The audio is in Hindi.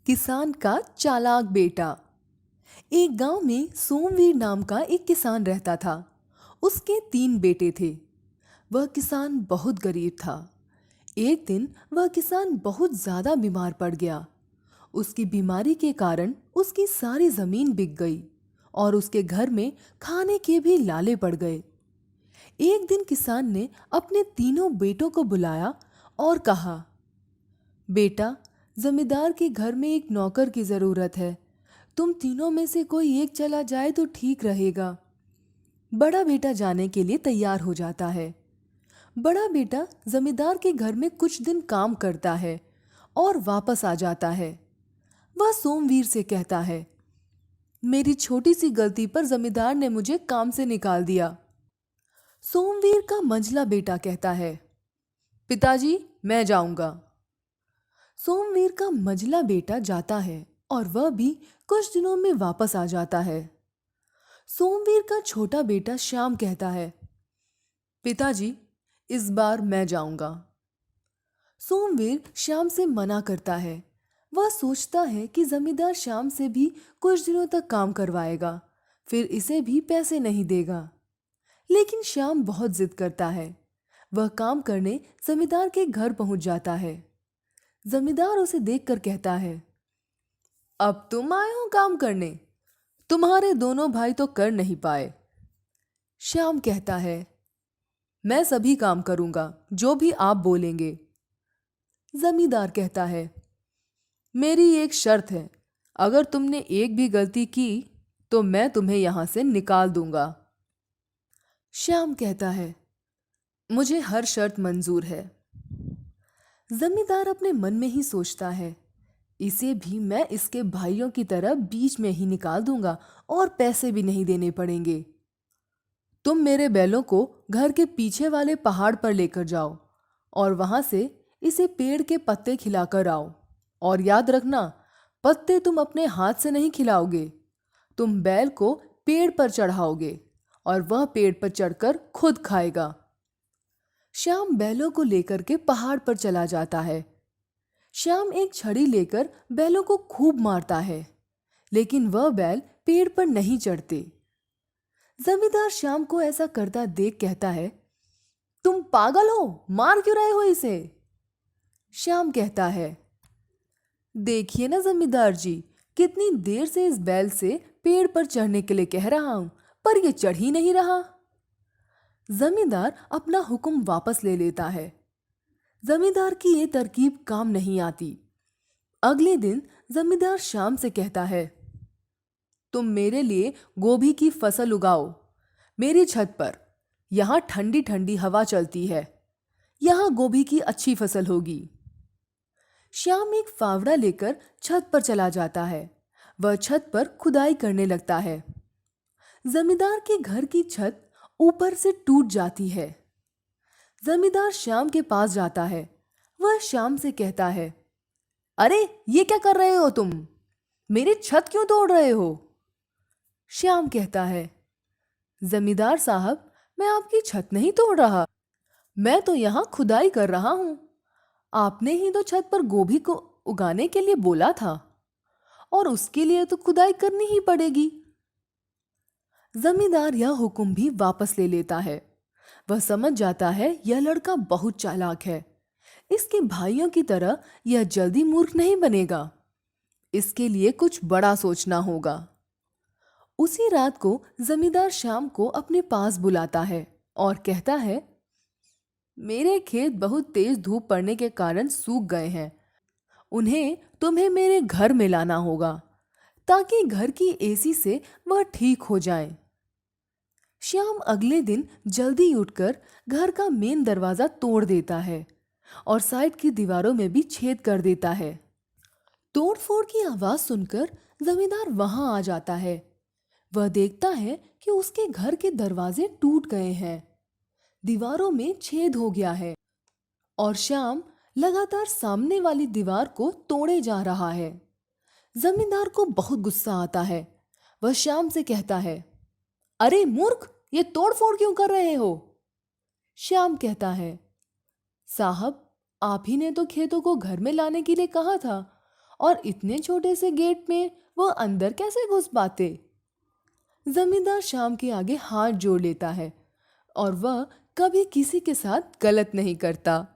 किसान का चालाक बेटा। एक गांव में सोमवीर नाम का एक किसान रहता था। उसके 3 बेटे थे। वह किसान बहुत गरीब था। एक दिन वह किसान बहुत ज्यादा बीमार पड़ गया। उसकी बीमारी के कारण उसकी सारी जमीन बिक गई और उसके घर में खाने के भी लाले पड़ गए। एक दिन किसान ने अपने तीनों बेटों को बुलाया और कहा, बेटा, जमींदार के घर में एक नौकर की जरूरत है। तुम तीनों में से कोई एक चला जाए तो ठीक रहेगा। बड़ा बेटा जाने के लिए तैयार हो जाता है। बड़ा बेटा जमींदार के घर में कुछ दिन काम करता है और वापस आ जाता है। वह सोमवीर से कहता है, मेरी छोटी सी गलती पर जमींदार ने मुझे काम से निकाल दिया। सोमवीर का मंझला बेटा कहता है, पिताजी, मैं जाऊंगा। सोमवीर का मंझला बेटा जाता है और वह भी कुछ दिनों में वापस आ जाता है। सोमवीर का छोटा बेटा श्याम कहता है, पिताजी, इस बार मैं जाऊंगा। सोमवीर श्याम से मना करता है। वह सोचता है कि जमींदार श्याम से भी कुछ दिनों तक काम करवाएगा, फिर इसे भी पैसे नहीं देगा। लेकिन श्याम बहुत जिद करता है। वह काम करने जमींदार के घर पहुंच जाता है। जमींदार उसे देखकर कहता है, अब तुम आए हो काम करने? तुम्हारे दोनों भाई तो कर नहीं पाए। श्याम कहता है, मैं सभी काम करूंगा, जो भी आप बोलेंगे। जमींदार कहता है, मेरी एक शर्त है, अगर तुमने एक भी गलती की तो मैं तुम्हें यहां से निकाल दूंगा। श्याम कहता है, मुझे हर शर्त मंजूर है। जमींदार अपने मन में ही सोचता है, इसे भी मैं इसके भाइयों की तरह बीच में ही निकाल दूंगा और पैसे भी नहीं देने पड़ेंगे। तुम मेरे बैलों को घर के पीछे वाले पहाड़ पर लेकर जाओ और वहां से इसे पेड़ के पत्ते खिलाकर आओ। और याद रखना, पत्ते तुम अपने हाथ से नहीं खिलाओगे, तुम बैल को पेड़ पर चढ़ाओगे और वह पेड़ पर चढ़कर खुद खाएगा। श्याम बैलों को लेकर के पहाड़ पर चला जाता है। श्याम एक छड़ी लेकर बैलों को खूब मारता है, लेकिन वह बैल पेड़ पर नहीं चढ़ते। जमींदार श्याम को ऐसा करता देख कहता है, तुम पागल हो, मार क्यों रहे हो इसे? श्याम कहता है, देखिए ना जमींदार जी, कितनी देर से इस बैल से पेड़ पर चढ़ने के लिए कह रहा हूं, पर यह चढ़ ही नहीं रहा। जमींदार अपना हुक्म वापस ले लेता है। जमींदार की ये तरकीब काम नहीं आती। अगले दिन जमींदार श्याम से कहता है, तुम मेरे लिए गोभी की फसल उगाओ मेरी छत पर। यहां ठंडी ठंडी हवा चलती है, यहां गोभी की अच्छी फसल होगी। श्याम एक फावड़ा लेकर छत पर चला जाता है। वह छत पर खुदाई करने लगता है। जमींदार के घर की छत ऊपर से टूट जाती है। जमींदार श्याम के पास जाता है। वह श्याम से कहता है, अरे ये क्या कर रहे हो तुम? मेरी छत क्यों तोड़ रहे हो? श्याम कहता है, जमींदार साहब, मैं आपकी छत नहीं तोड़ रहा, मैं तो यहां खुदाई कर रहा हूं। आपने ही तो छत पर गोभी को उगाने के लिए बोला था और उसके लिए तो खुदाई करनी ही पड़ेगी। जमींदार यह हुक्म भी वापस ले लेता है। वह समझ जाता है यह लड़का बहुत चालाक है। इसके भाइयों की तरह यह जल्दी मूर्ख नहीं बनेगा। इसके लिए कुछ बड़ा सोचना होगा। उसी रात को जमींदार श्याम को अपने पास बुलाता है और कहता है, मेरे खेत बहुत तेज धूप पड़ने के कारण सूख गए हैं। उन्हें तुम्हें मेरे घर में लाना होगा ताकि घर की एसी से वह ठीक हो जाए। श्याम अगले दिन जल्दी उठकर घर का मेन दरवाजा तोड़ देता है और साइड की दीवारों में भी छेद कर देता है। तोड़फोड़ की आवाज सुनकर जमींदार वहां आ जाता है। वह देखता है कि उसके घर के दरवाजे टूट गए हैं, दीवारों में छेद हो गया है और श्याम लगातार सामने वाली दीवार को तोड़े जा रहा है। जमींदार को बहुत गुस्सा आता है। वह श्याम से कहता है, अरे मूर्ख, ये तोड़फोड़ क्यों कर रहे हो? श्याम कहता है, साहब, आप ही ने तो खेतों को घर में लाने के लिए कहा था और इतने छोटे से गेट में वो अंदर कैसे घुस पाते। जमींदार श्याम के आगे हाथ जोड़ लेता है और वह कभी किसी के साथ गलत नहीं करता।